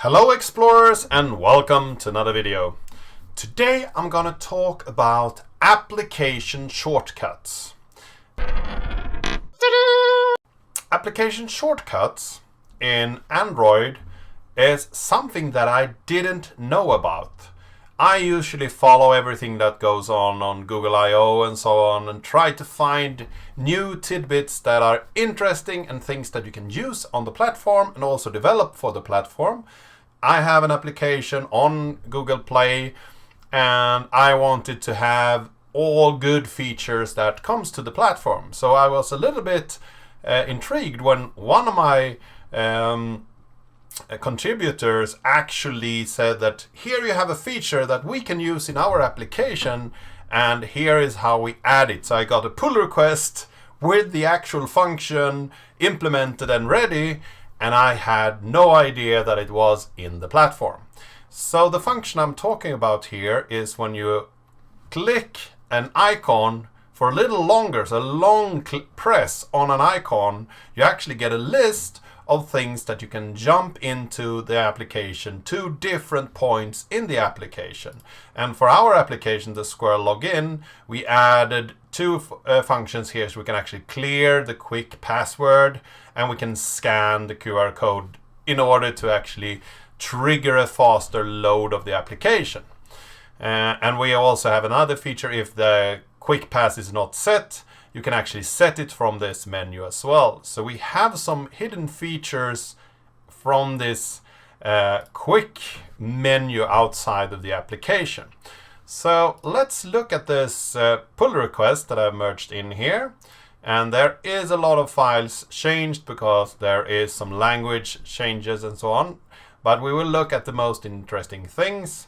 Hello explorers and welcome to another video. Today I'm gonna talk about application shortcuts. Application shortcuts in Android is something that I didn't know about. I usually follow everything that goes on Google I/O and so on and try to find new tidbits that are interesting and things that you can use on the platform and also develop for the platform. I have an application on Google Play and I wanted to have all good features that comes to the platform. So I was a little bit intrigued when one of my contributors actually said that here you have a feature that we can use in our application and here is how we add it. So I got a pull request with the actual function implemented and ready, and I had no idea that it was in the platform. So the function I'm talking about here is when you click an icon for a little longer, so a long press on an icon, you actually get a list of things that you can jump into the application to different points in the application. And for our application, the Squirrel Login, we added two functions here, so we can actually clear the quick password and we can scan the QR code in order to actually trigger a faster load of the application. And we also have another feature: if the quick pass is not set, you can actually set it from this menu as well. So we have some hidden features from this quick menu outside of the application. So let's look at this pull request that I've merged in here. And there is a lot of files changed because there is some language changes and so on. But we will look at the most interesting things.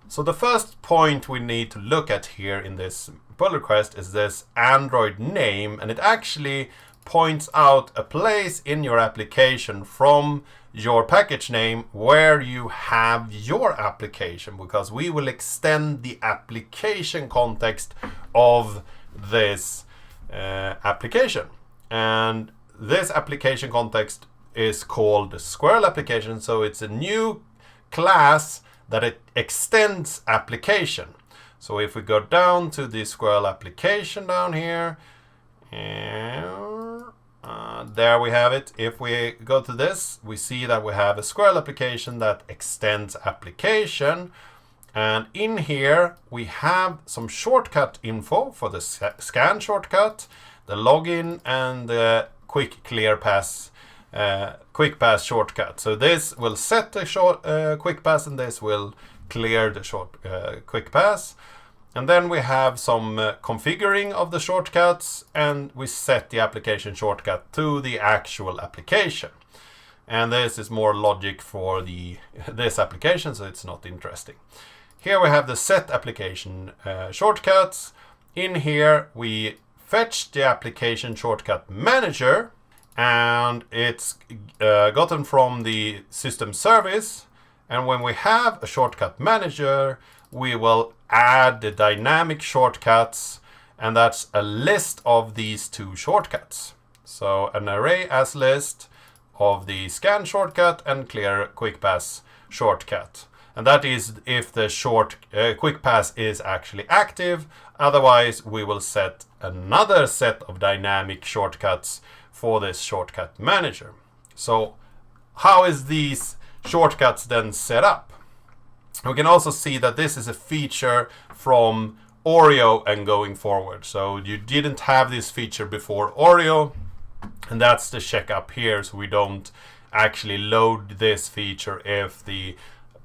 So the first point we need to look at here in this pull request is this Android name, and it actually points out a place in your application from your package name where you have your application, because we will extend the application context of this application. And this application context is called the Squirrel application, so it's a new class that it extends application. So if we go down to the Squirrel application down here, there we have it. If we go to this, we see that we have a Squirrel application that extends application. And in here, we have some shortcut info for the scan shortcut, the login, and the quick pass shortcut. So this will set the quick pass, and this will clear the quick pass. And then we have some configuring of the shortcuts, and we set the application shortcut to the actual application. And this is more logic for this application, so it's not interesting. Here we have the set application shortcuts. In here we fetch the application shortcut manager, and it's gotten from the system service. And when we have a shortcut manager, we will add the dynamic shortcuts, and that's a list of these two shortcuts. So an array as list of the scan shortcut and clear quick pass shortcut. And that is if the quick pass is actually active. Otherwise, we will set another set of dynamic shortcuts for this shortcut manager. So how is these shortcuts then set up? We can also see that this is a feature from Oreo and going forward. So you didn't have this feature before Oreo, and that's the check up here, so we don't actually load this feature if the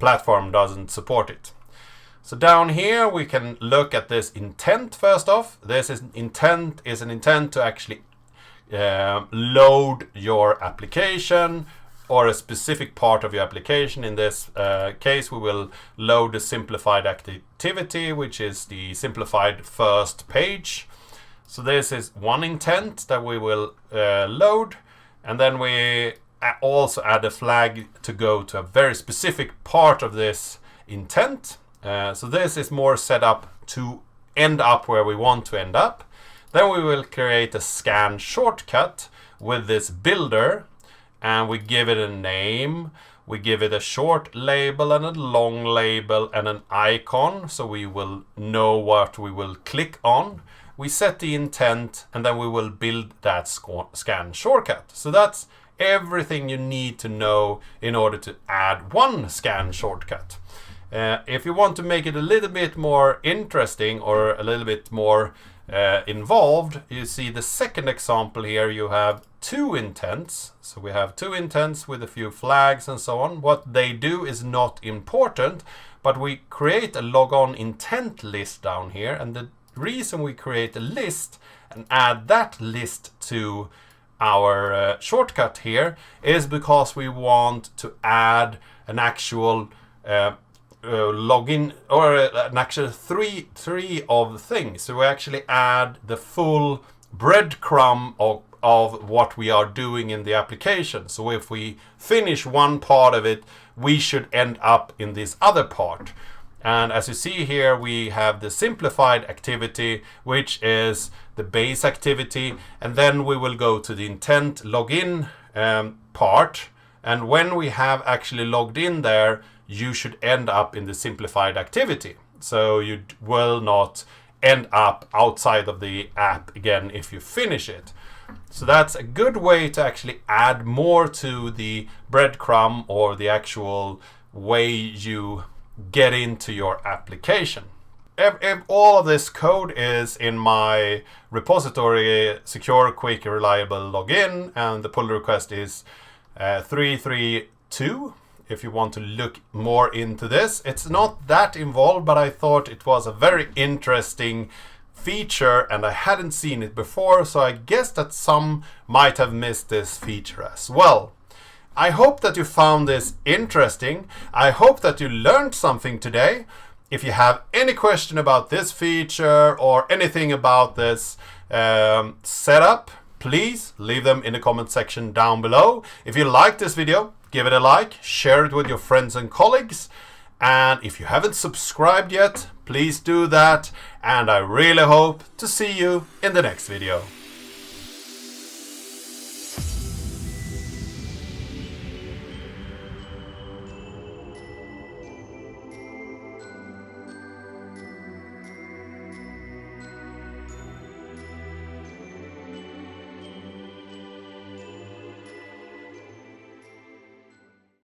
platform doesn't support it. So down here we can look at this intent first off. This is an intent to actually load your application or a specific part of your application. In this case, we will load the simplified activity, which is the simplified first page. So this is one intent that we will load, and then we also add a flag to go to a very specific part of this intent. So this is more set up to end up where we want to end up. Then we will create a scan shortcut with this builder, and we give it a name. We give it a short label and a long label and an icon, so we will know what we will click on. We set the intent, and then we will build that scan shortcut. So that's everything you need to know in order to add one scan shortcut. If you want to make it a little bit more interesting or a little bit more involved, you see the second example here. You have two intents. So we have two intents with a few flags and so on. What they do is not important, but we create a logon intent list down here, and the reason we create a list and add that list to our shortcut here is because we want to add an actual login, or an actual three of things. So we actually add the full breadcrumb of what we are doing in the application. So if we finish one part of it, we should end up in this other part. And as you see here, we have the simplified activity, which is the base activity. And then we will go to the intent login part. And when we have actually logged in there, you should end up in the simplified activity. So you will not end up outside of the app again if you finish it. So that's a good way to actually add more to the breadcrumb, or the actual way you get into your application. If all of this code is in my repository, secure, quick, reliable login, and the pull request is 332. If you want to look more into this, it's not that involved, but I thought it was a very interesting feature and I hadn't seen it before, so I guess that some might have missed this feature as well. I hope that you found this interesting. I hope that you learned something today. If you have any question about this feature or anything about this setup, please leave them in the comment section down below. If you like this video, give it a like, share it with your friends and colleagues. And if you haven't subscribed yet, please do that. And I really hope to see you in the next video.